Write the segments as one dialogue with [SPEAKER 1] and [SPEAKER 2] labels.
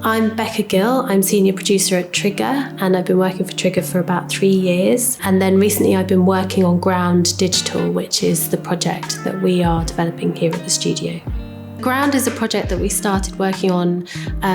[SPEAKER 1] I'm Becca Gill. I'm senior producer at Trigger, and I've been working for Trigger for about 3 years. And then recently I've been working on Ground Digital, which is the project that we are developing here at the studio. Ground is a project that we started working on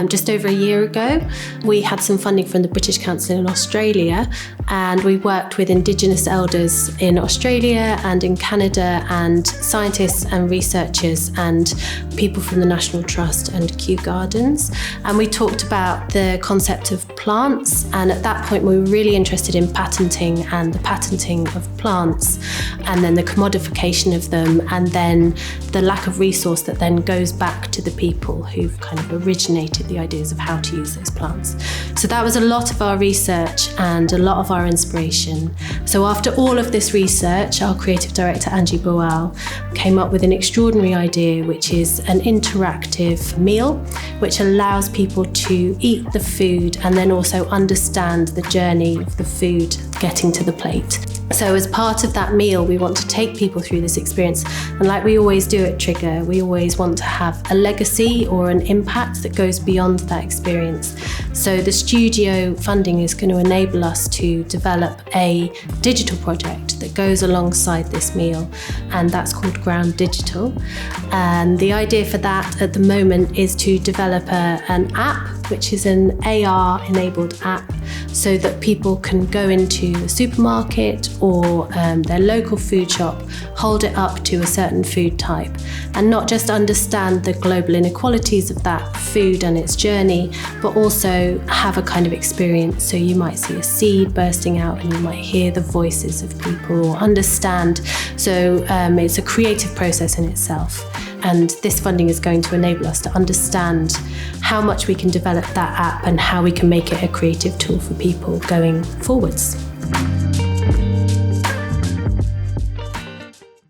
[SPEAKER 1] just over a year ago. We had some funding from the British Council in Australia, and we worked with Indigenous elders in Australia and in Canada, and scientists and researchers and people from the National Trust and Kew Gardens. And we talked about the concept of plants, and at that point we were really interested in patenting and the patenting of plants, and then the commodification of them, and then the lack of resource that then goes back to the people who've kind of originated the ideas of how to use those plants. So that was a lot of our research and a lot of our inspiration. So after all of this research, our creative director, Angie Boal, came up with an extraordinary idea, which is an interactive meal, which allows people to eat the food and then also understand the journey of the food getting to the plate. So as part of that meal, we want to take people through this experience. And like we always do at Trigger, we always want to have a legacy or an impact that goes beyond that experience. So the studio funding is going to enable us to develop a digital project that goes alongside this meal, and that's called Ground Digital. And the idea for that at the moment is to develop an app, which is an AR-enabled app, so that people can go into a supermarket or their local food shop, hold it up to a certain food type, and not just understand the global inequalities of that food and its journey, but also have a kind of experience. So you might see a seed bursting out and you might hear the voices of people or understand. So it's a creative process in itself. And this funding is going to enable us to understand how much we can develop that app and how we can make it a creative tool for people going forwards.